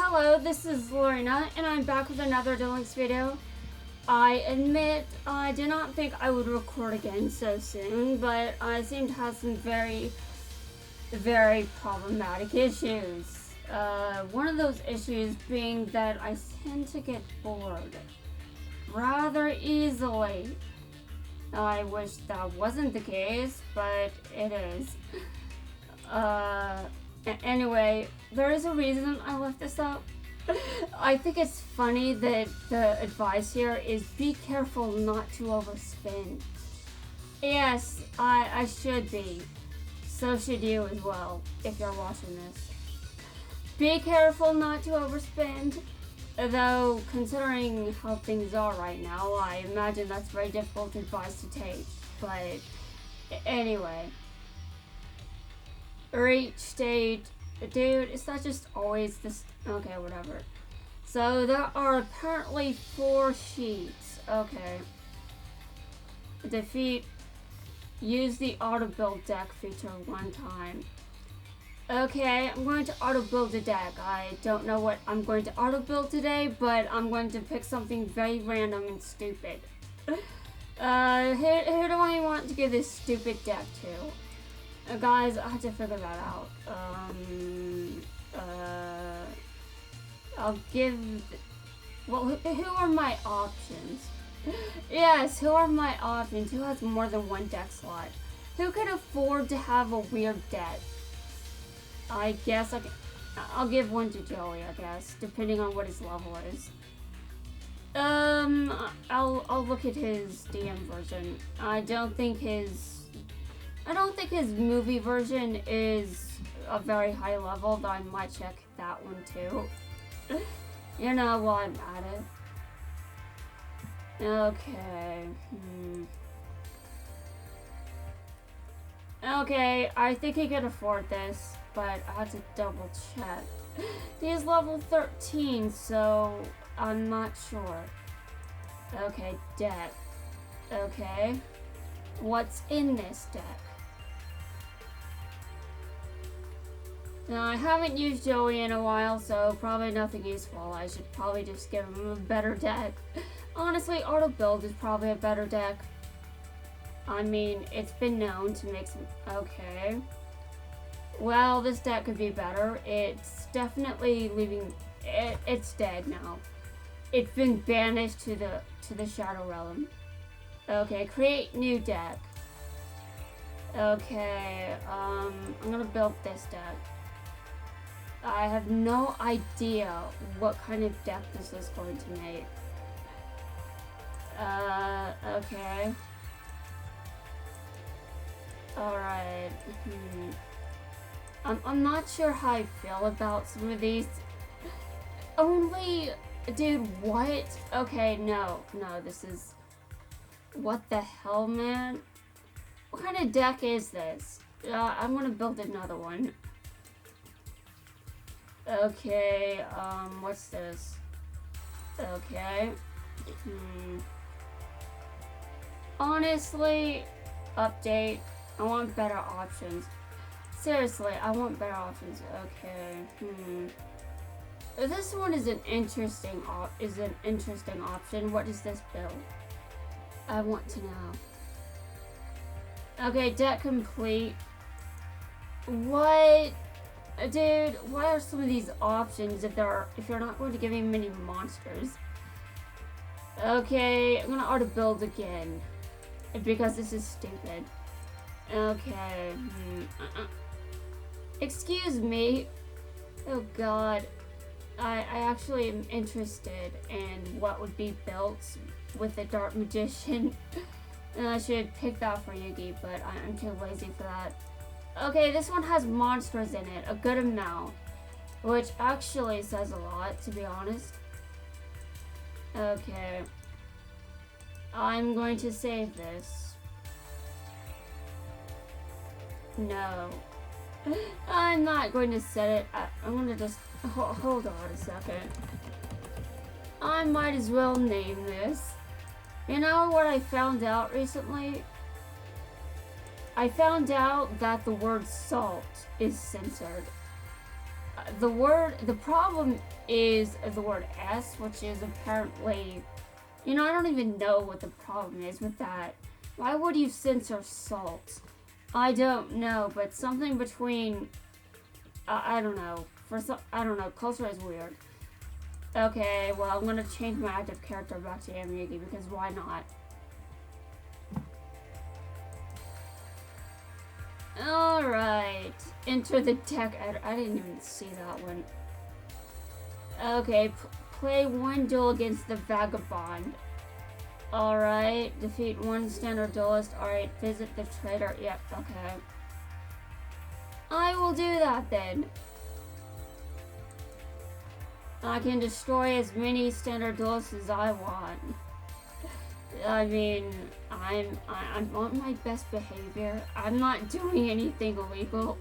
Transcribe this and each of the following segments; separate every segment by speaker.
Speaker 1: Hello, this is Lorena, and I'm back with another Delinks video. I admit I did not think I would record again so soon, but I seem to have some very problematic issues. One of those issues being that I tend to get bored rather easily. I wish that wasn't the case, but it is. Anyway, there is a reason I left this up. I think it's funny that the advice here is be careful not to overspend. Yes, I should be. So should you as well, if you're watching this. Be careful not to overspend. Though, considering how things are right now, I imagine that's very difficult advice to take. But, anyway. Reach state. Dude, is that just always this? Okay, whatever. So, there are apparently 4 sheets. Okay. Defeat. Use the auto-build deck feature 1 time. Okay, I'm going to auto-build a deck. I don't know what I'm going to auto-build today, but I'm going to pick something very random and stupid. Who do I want to give this stupid deck to? Guys, I have to figure that out. I'll give... Well, who are my options? Yes, who are my options? Who has more than 1 deck slot? Who can afford to have a weird deck? I guess I'll give one to Joey, I guess, depending on what his level is. I'll look at his DM version. I don't think his movie version is a very high level, though I might check that one too. You know, while I'm at it. Okay. Okay, I think he can afford this, but I have to double check. He's level 13, so I'm not sure. Okay, deck. Okay. What's in this deck? Now, I haven't used Joey in a while, so probably nothing useful. I should probably just give him a better deck. Honestly, auto build is probably a better deck. I mean, it's been known to make some... Okay. Well, this deck could be better. It's definitely leaving... It's dead now. It's been banished to the Shadow Realm. Okay, create new deck. Okay, I'm gonna build this deck. I have no idea what kind of deck this is going to make. Okay. Alright. I'm not sure how I feel about some of these. Dude, what? Okay, no, this is... What the hell, man? What kind of deck is this? I'm gonna build another one. Okay, what's this? Okay. Honestly, update. I want better options. Seriously, I want better options. Okay. This one is an interesting option. What does this build? I want to know. Okay, deck complete. What? Dude, why are some of these options if you're not going to give me many monsters? Okay, I'm gonna auto build again because this is stupid. Okay. Excuse me. Oh god. I actually am interested in what would be built with the Dark Magician. And I should pick that for Yugi, but I'm too lazy for that. Okay, this one has monsters in it, a good amount. Which actually says a lot, to be honest. Okay. I'm going to save this. No. I'm not going to set it. I'm going to just... Hold on a second. I might as well name this. You know what I found out recently? I found out that the word salt is censored. The problem is the word S, which is apparently, you know, I don't even know what the problem is with that. Why would you censor salt? I don't know, but something between, I don't know. I don't know. Culture is weird. Okay, well, I'm gonna change my active character back to Amiyuki because why not? Alright. Enter the deck. I didn't even see that one. Okay, play one duel against the Vagabond. Alright, defeat one standard duelist. Alright, visit the trader. Yep, okay. I will do that then. I can destroy as many standard duelists as I want. I mean, I'm on my best behavior. I'm not doing anything illegal.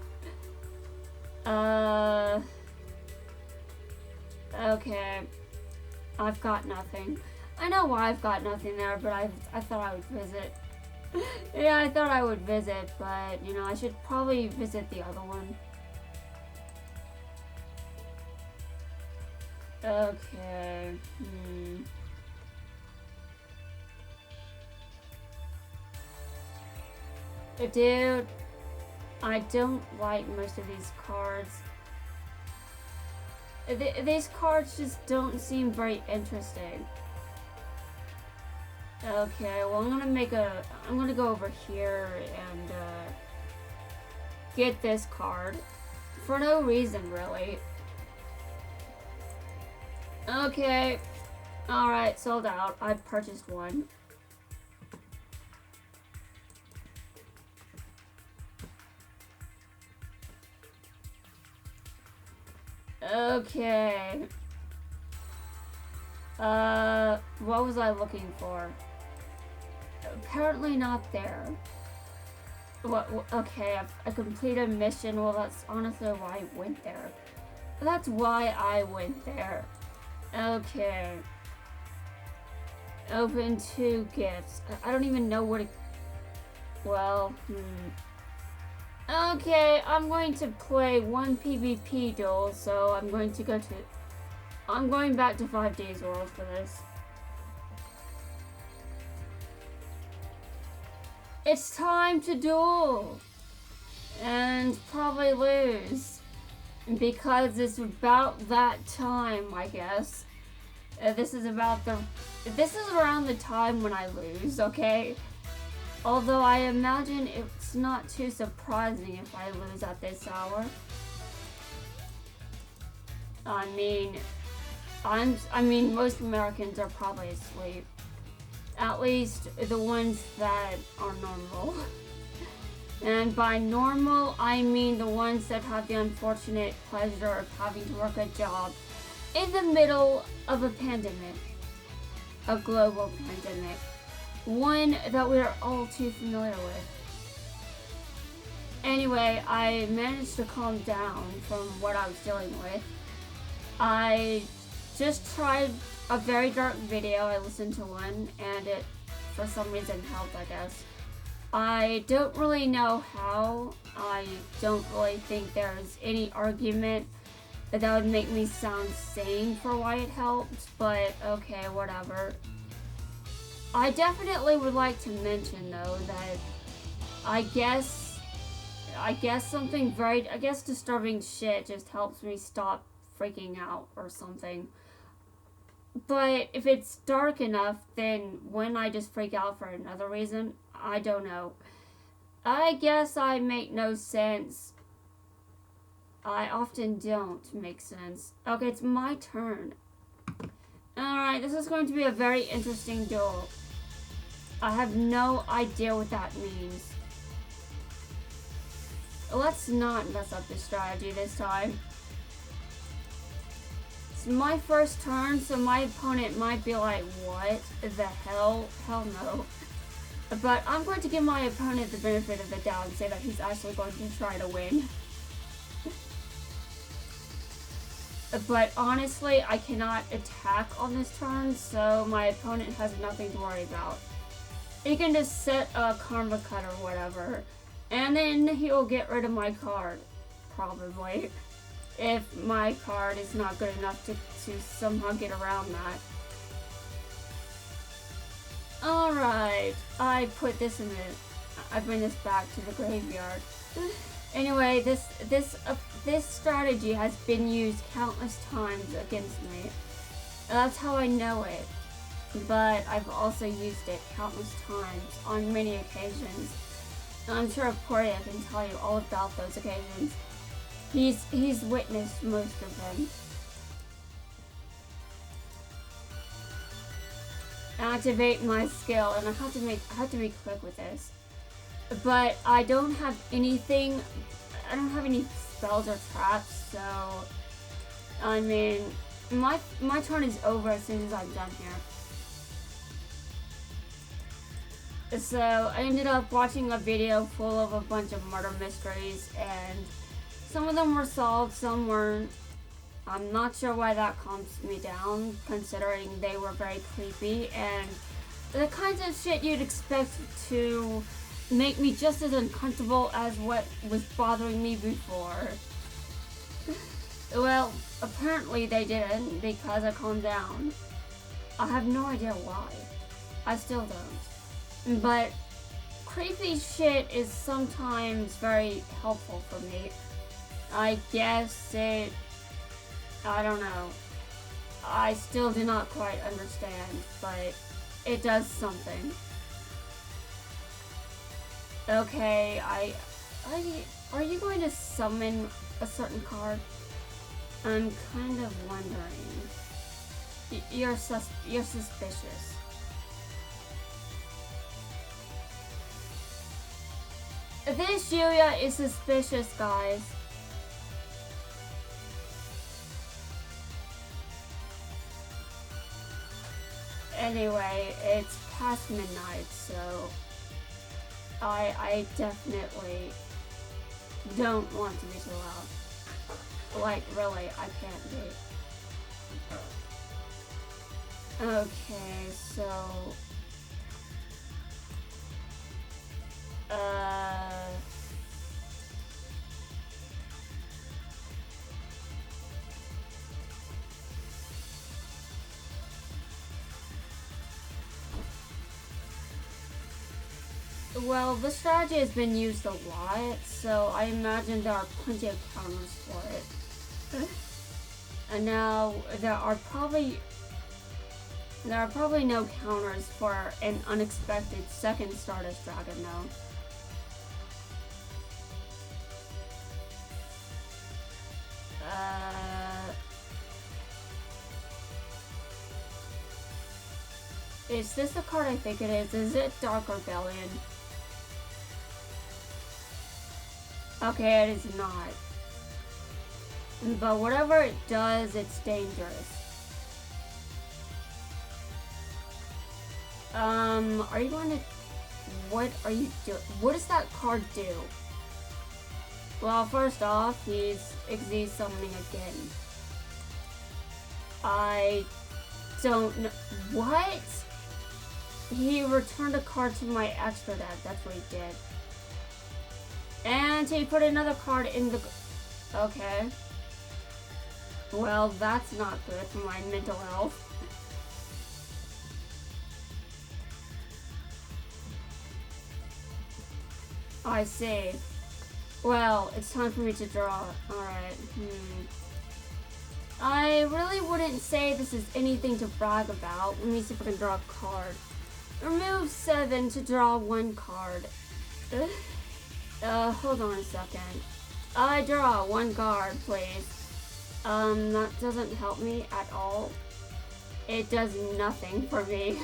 Speaker 1: Okay. I've got nothing. I know why I've got nothing there, but I thought I would visit. Yeah, I thought I would visit, but, you know, I should probably visit the other one. Okay. Dude, I don't like most of these cards. These cards just don't seem very interesting. Okay, well I'm gonna go over here and get this card. For no reason, really. Okay. Alright, sold out. I purchased one. Okay. What was I looking for? Apparently not there. What? Okay, I completed a mission. Well, that's honestly why I went there. That's why I went there. Okay. Open 2 gifts. I don't even know what it... Well, Okay, I'm going to play 1 PvP duel, so I'm going back to 5 Days World for this. It's time to duel! And probably lose. Because it's about that time, I guess. This is around the time when I lose, okay? Although I imagine it's not too surprising if I lose at this hour. I mean, most Americans are probably asleep. At least the ones that are normal. And by normal, I mean the ones that have the unfortunate pleasure of having to work a job in the middle of a pandemic. A global pandemic. One that we are all too familiar with. Anyway, I managed to calm down from what I was dealing with. I just tried a very dark video. I listened to one, and it, for some reason, helped, I guess. I don't really know how. I don't really think there's any argument that would make me sound sane for why it helped, but okay, whatever. I definitely would like to mention, though, that I guess disturbing shit just helps me stop freaking out or something. But if it's dark enough, then when I just freak out for another reason, I don't know. I guess I make no sense. I often don't make sense. Okay, it's my turn. Alright, this is going to be a very interesting duel. I have no idea what that means. Let's not mess up the strategy this time. It's my first turn, so my opponent might be like, what the hell? Hell no. But I'm going to give my opponent the benefit of the doubt and say that he's actually going to try to win. But honestly, I cannot attack on this turn, so my opponent has nothing to worry about. He can just set a karma cut or whatever, and then he'll get rid of my card, probably. if my card is not good enough to somehow get around that. Alright, I put this in I bring this back to the graveyard. Anyway, this strategy has been used countless times against me. That's how I know it. But I've also used it countless times on many occasions. And I'm sure Poria can tell you all about those occasions. He's witnessed most of them. Activate my skill, and I have to be quick with this. But I don't have anything. I don't have any spells or traps, so I mean, my turn is over as soon as I'm done here. So I ended up watching a video full of a bunch of murder mysteries, and some of them were solved, some weren't. I'm not sure why that calms me down, considering they were very creepy and the kinds of shit you'd expect to make me just as uncomfortable as what was bothering me before. Well, apparently they didn't, because I calmed down. I have no idea why. I still don't. But creepy shit is sometimes very helpful for me. I guess I don't know. I still do not quite understand, but it does something. Okay, are you going to summon a certain card? I'm kind of wondering. You're suspicious. This Yuya is suspicious, guys. Anyway, it's past midnight, so I definitely don't want to be too loud. Like, really, I can't be. Okay, so well, the strategy has been used a lot, so I imagine there are plenty of counters for it. And now there are probably no counters for an unexpected second Stardust Dragon, though. Is this the card I think it is? Is it Dark Rebellion? Okay, it is not. But whatever it does, it's dangerous. Are you going to... What are you doing? What does that card do? Well, first off, he's Xyz summoning again. I don't know... What? He returned a card to my extra deck. That's what he did. And he put another card in the... Okay. Well, that's not good for my mental health. I see. Well, it's time for me to draw. Alright. I really wouldn't say this is anything to brag about. Let me see if I can draw a card. Remove 7 to draw 1 card. Hold on a second. I draw 1 card, please. That doesn't help me at all. It does nothing for me.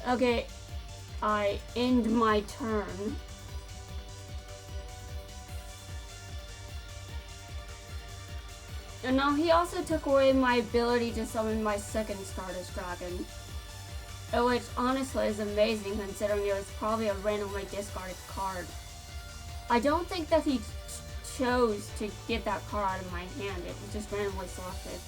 Speaker 1: Okay, I end my turn. And now he also took away my ability to summon my second Stardust Dragon. Which honestly is amazing considering it was probably a randomly discarded card. I don't think that he chose to get that card out of my hand. It was just randomly selected.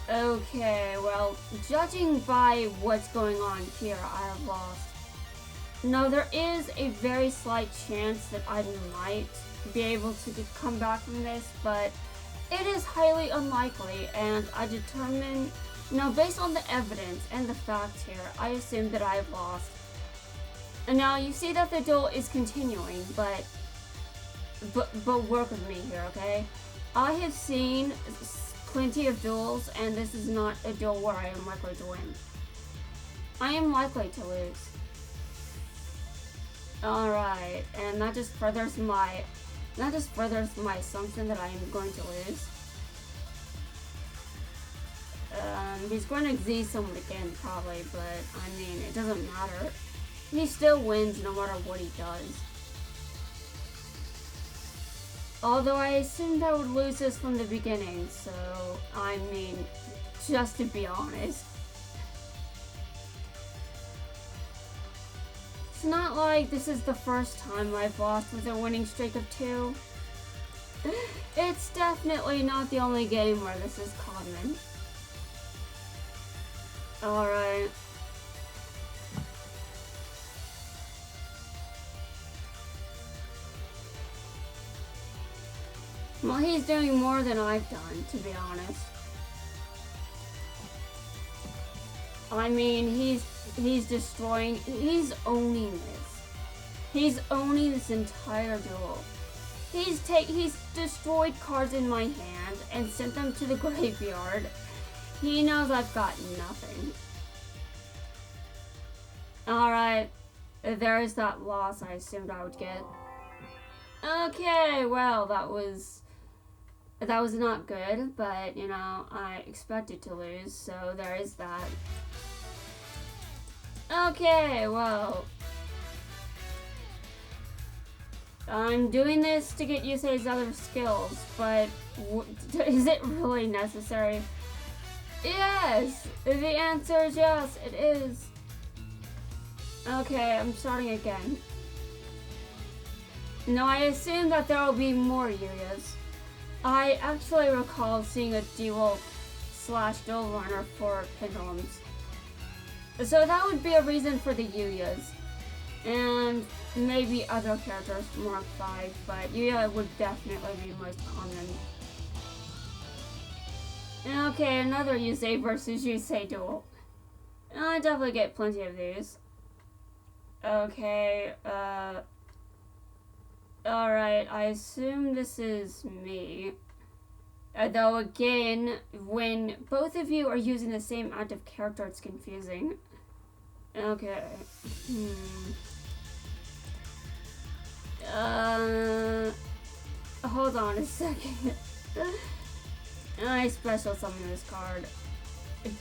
Speaker 1: Okay, well, judging by what's going on here, I have lost. Now, there is a very slight chance that I might be able to come back from this, but it is highly unlikely, and I determine, now based on the evidence and the facts here, I assume that I have lost. And now you see that the duel is continuing, but work with me here, okay? I have seen plenty of duels, and this is not a duel where I am likely to win. I am likely to lose. Alright, and that just furthers my assumption that I am going to lose. He's going to Z someone again, probably, but I mean, it doesn't matter. He still wins no matter what he does. Although I assumed I would lose this from the beginning, so, I mean, just to be honest. It's not like this is the first time I've lost with a winning streak of 2. It's definitely not the only game where this is common. Alright. Well, he's doing more than I've done, to be honest. I mean, he's destroying, he's owning this. He's owning this entire duel. He's destroyed cards in my hand and sent them to the graveyard. He knows I've got nothing. Alright, there is that loss I assumed I would get. Okay, well, that was not good, but, you know, I expected to lose, so there is that. Okay, well, I'm doing this to get Yusei's other skills, but is it really necessary? Yes! The answer is yes, it is. Okay, I'm starting again. Now, I assume that there will be more Yuyas. I actually recall seeing a dual/dual runner for pendulums. So that would be a reason for the Yuyas. And maybe other characters from Mark 5, but Yuya would definitely be most common. Okay, another Yusei versus Yusei duel. I definitely get plenty of these. Okay, alright, I assume this is me. Though again, when both of you are using the same active character, it's confusing. Okay. Hold on a second. I special summon this card.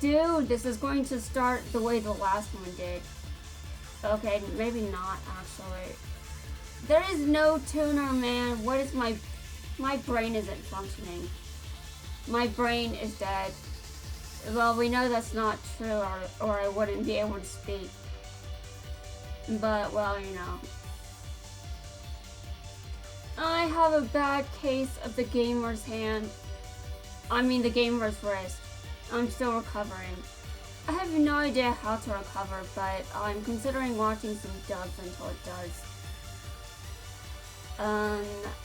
Speaker 1: Dude, this is going to start the way the last one did. Okay, maybe not, actually. There is no tuner, man. What is my brain isn't functioning. My brain is dead. Well, we know that's not true, or I wouldn't be able to speak. But, well, you know. I have a bad case of the gamer's hand. I mean, the gamer's wrist. I'm still recovering. I have no idea how to recover, but I'm considering watching some dubs until it does.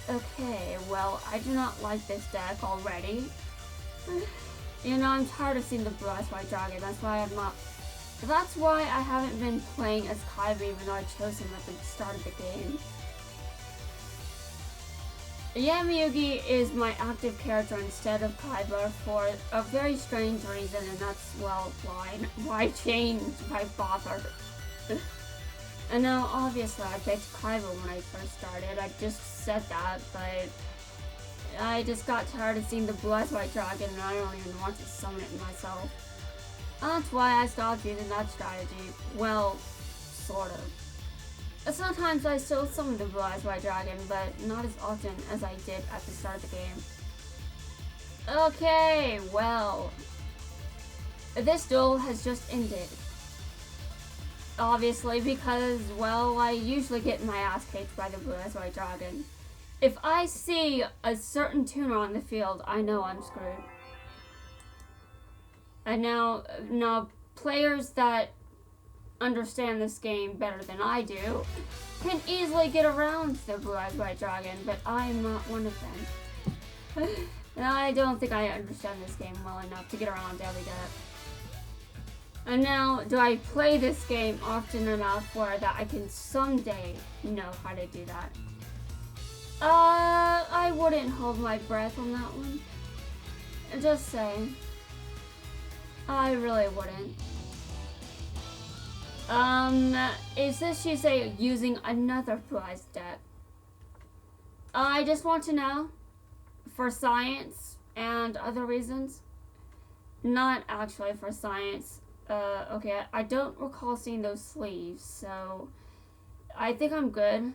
Speaker 1: Okay, well, I do not like this deck already. You know, I'm tired of seeing the Blue Eyes White Dragon, that's why I haven't been playing as Kaiba even though I chose him at the start of the game. Yamiyugi is my active character instead of Kaiba for a very strange reason, and that's, well, why change? Why bother? And now, obviously, I picked Kaiba when I first started. I just said that, but I just got tired of seeing the Blue Eyes White Dragon, and I don't even want to summon it myself. That's why I stopped using that strategy. Well, sort of. Sometimes I still summon the Blue Eyes White Dragon, but not as often as I did at the start of the game. Okay, well, this duel has just ended. Obviously, because, well, I usually get my ass kicked by the Blue Eyes White Dragon. If I see a certain tuner on the field, I know I'm screwed. And now players that understand this game better than I do can easily get around the Blue Eyes White Dragon, but I'm not one of them. And I don't think I understand this game well enough to get around Daily Debt. And now, do I play this game often enough where that I can someday know how to do that? I wouldn't hold my breath on that one. Just saying. I really wouldn't. Is this, you say, using another Blue Eyes deck? I just want to know, for science and other reasons. Not actually for science. Okay, I don't recall seeing those sleeves, so I think I'm good.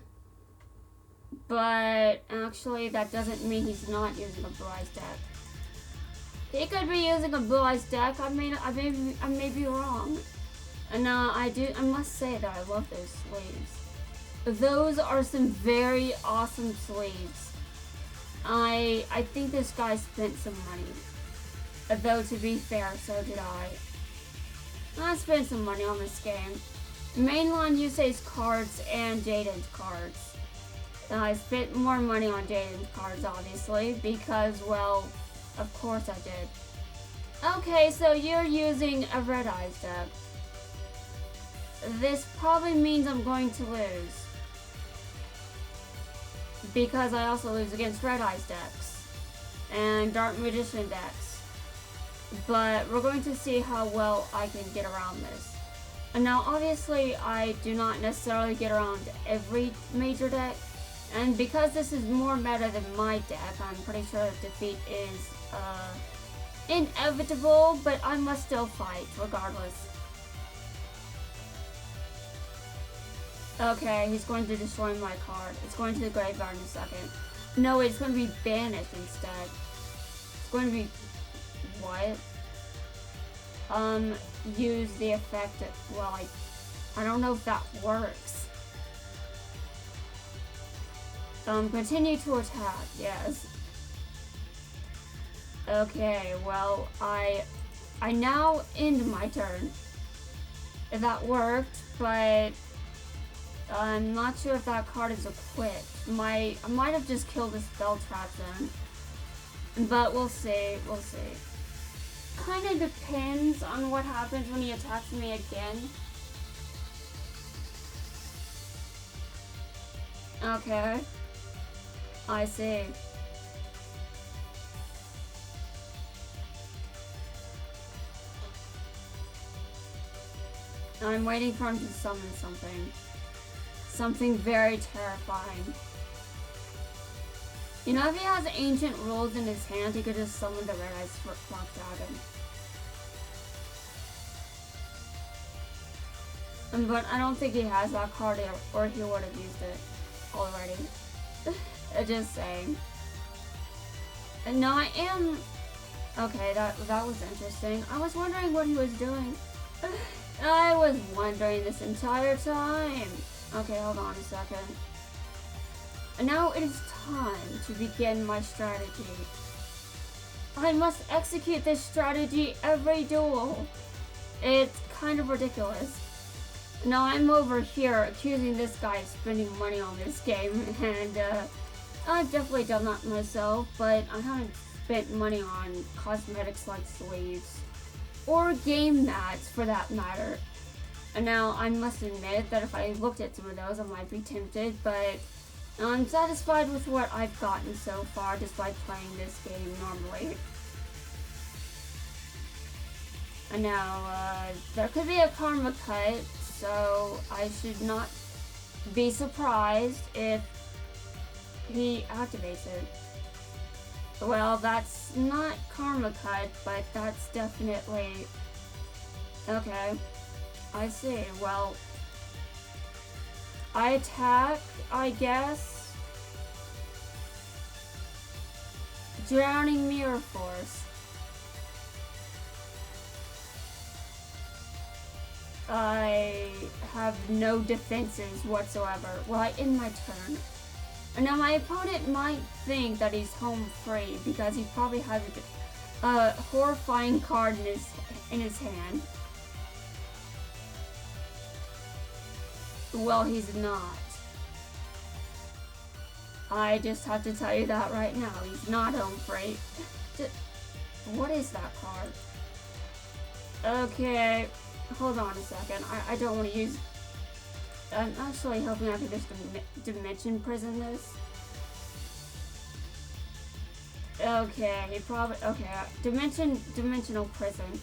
Speaker 1: But actually, that doesn't mean he's not using a Blue Eyes deck. He could be using a Blue Eyes deck. I may be wrong. And I must say that I love those sleeves. Those are some very awesome sleeves. I think this guy spent some money. Though, to be fair, so did I. I spent some money on this game. Mainline Yusei's cards and Jaden's cards. And I spent more money on Jaden's cards, obviously, because, well, of course I did. Okay, so you're using a Red Eyes deck. This probably means I'm going to lose. Because I also lose against Red Eyes decks. And Dark Magician decks. But we're going to see how well I can get around this. And now, obviously, I do not necessarily get around every major deck. And because this is more meta than my deck, I'm pretty sure defeat is inevitable, but I must still fight regardless. Okay, he's going to destroy my card. It's going to the graveyard in a second. No, it's going to be banished instead. It's going to be... what? Use the effect of... well, I don't know if that works. Continue to attack, yes. Okay, well, I now end my turn. That worked, but I'm not sure if that card is equipped. I might have just killed the spell trap then. But we'll see, we'll see. Kinda depends on what happens when he attacks me again. Okay. I see. I'm waiting for him to summon something. Something very terrifying. You know, if he has ancient rules in his hand, he could just summon the Red Eyes Black Dragon. But I don't think he has that card, or he would have used it already. Just saying. And now I am... okay, that was interesting. I was wondering what he was doing. I was wondering this entire time. Okay, hold on a second. And now it is time to begin my strategy. I must execute this strategy every duel. It's kind of ridiculous. Now I'm over here accusing this guy of spending money on this game, and I've definitely done that myself, but I haven't spent money on cosmetics like sleeves. Or game mats, for that matter. And now, I must admit that if I looked at some of those, I might be tempted, but I'm satisfied with what I've gotten so far, just by playing this game normally. And now, there could be a karma cut, so I should not be surprised if he activates it. Well, that's not karma cut, but that's definitely... okay. I see. Well, I attack, I guess. Drowning Mirror Force. I have no defenses whatsoever. Well, I end my turn. And now my opponent might think that he's home free because he probably has a horrifying card in his hand. Well, he's not. I just have to tell you that right now. He's not home free. What is that card? Okay, hold on a second. I don't want to use... I'm actually hoping I can just dimension prison this. Okay, he probably... Okay, dimensional prison.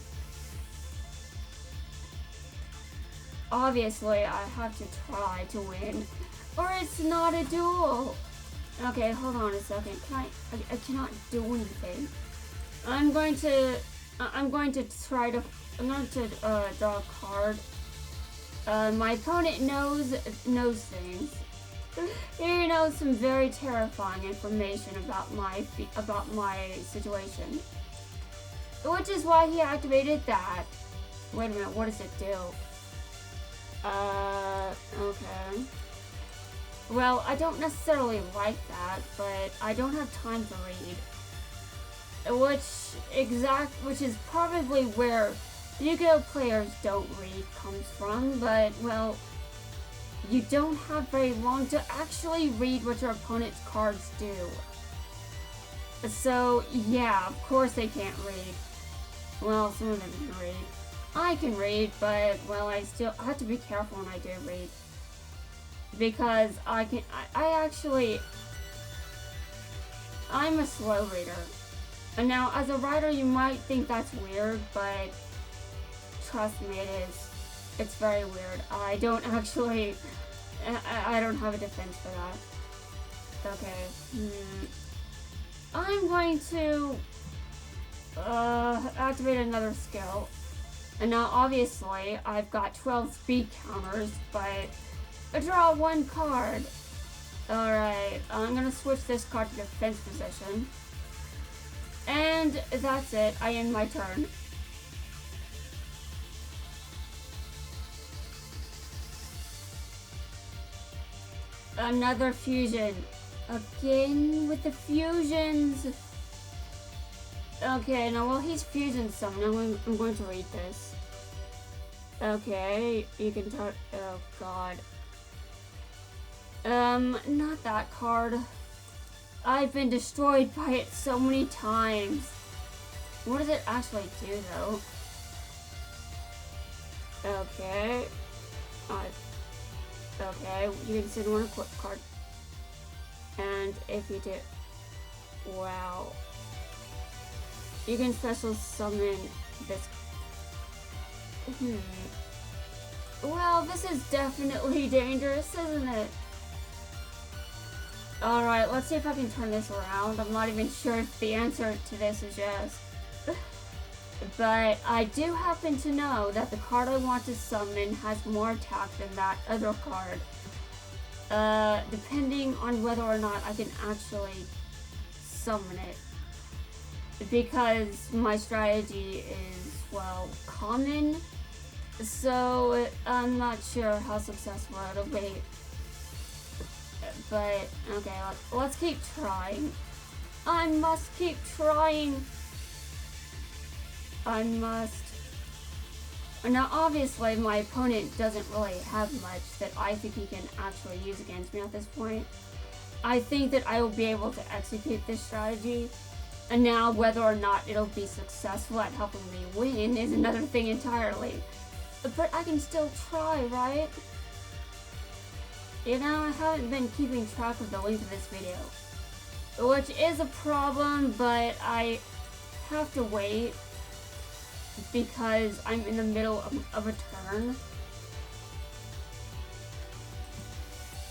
Speaker 1: Obviously, I have to try to win, or it's not a duel. Okay, hold on a second. I cannot do anything. I'm going to try to draw a card. My opponent knows things. He knows some very terrifying information about my situation, which is why he activated that. Wait a minute, what does it do? Okay. Well, I don't necessarily like that, but I don't have time to read. Which is probably where Yu-Gi-Oh! Players don't read comes from, but, well, you don't have very long to actually read what your opponent's cards do. So, yeah, of course they can't read. Well, some of them can read. I can read, but, well, I have to be careful when I do read. Because I'm a slow reader. And now, as a writer, you might think that's weird, but trust me, it is. It's very weird. I don't have a defense for that. Okay. I'm going to activate another skill. And now, obviously, I've got 12 speed counters, but I draw one card. Alright, I'm gonna switch this card to defense position. And that's it. I end my turn. Another fusion. Again with the fusions. Okay, now while he's fusion summoning, I'm going to read this. Okay, you can talk. Oh god. Not that card. I've been destroyed by it so many times. What does it actually do, though? Okay. Okay, you can send one equip card. And if you do... Wow. You can special summon this... Well, this is definitely dangerous, isn't it? Alright, let's see if I can turn this around. I'm not even sure if the answer to this is yes. But I do happen to know that the card I want to summon has more attack than that other card. Depending on whether or not I can actually summon it. Because my strategy is, well, common. So I'm not sure how successful it'll be. But, okay, let's keep trying. I must keep trying. I must. Now, obviously, my opponent doesn't really have much that I think he can actually use against me at this point. I think that I will be able to execute this strategy. And now, whether or not it'll be successful at helping me win is another thing entirely. But I can still try, right? You know, I haven't been keeping track of the length of this video. Which is a problem, but I have to wait. Because I'm in the middle of a turn.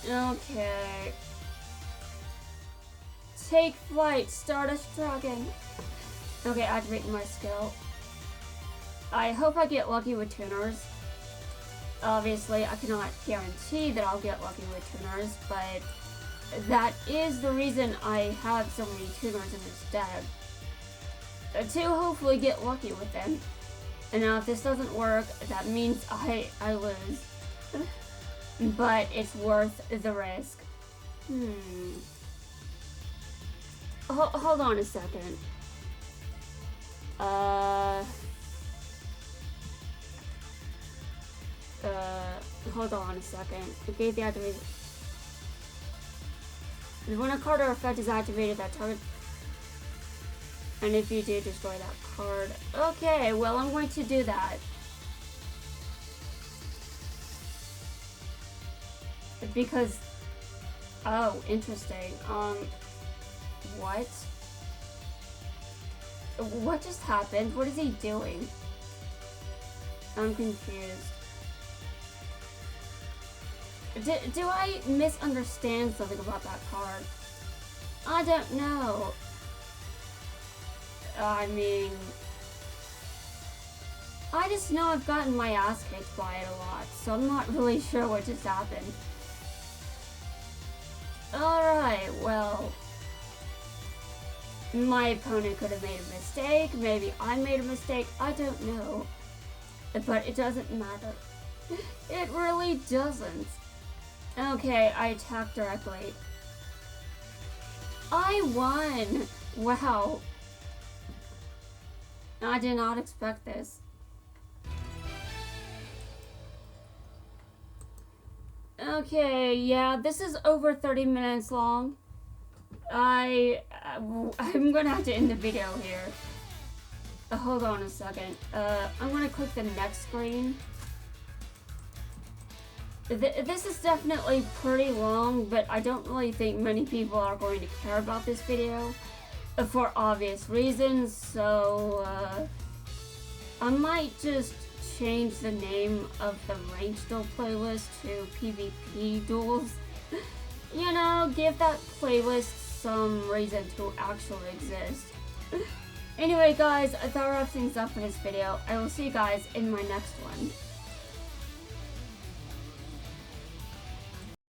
Speaker 1: Okay. Take flight, Stardust Dragon. Okay, activating my skill. I hope I get lucky with tuners. Obviously, I cannot guarantee that I'll get lucky with tuners, but that is the reason I have so many tuners in this deck. To hopefully get lucky with them. And now if this doesn't work, that means I lose. But it's worth the risk. Hold on a second. hold on a second. Okay, the activated. When a card or effect is activated, that target. And if you do, destroy that card. Okay, well, I'm going to do that. Because. Oh, interesting. What? What just happened? What is he doing? I'm confused. Do I misunderstand something about that card? I don't know. I mean... I just know I've gotten my ass kicked by it a lot, so I'm not really sure what just happened. Alright, well... My opponent could have made a mistake, maybe I made a mistake, I don't know. But it doesn't matter. It really doesn't. Okay, I attacked directly. I won! Wow. I did not expect this. Okay, yeah, this is over 30 minutes long. I'm gonna have to end the video here. Hold on a second. I'm gonna click the next screen. This is definitely pretty long, but I don't really think many people are going to care about this video for obvious reasons, so I might just change the name of the range duel playlist to PvP duels. You know, give that playlist some reason to actually exist. Anyway guys, that wraps things up for this video. I will see you guys in my next one.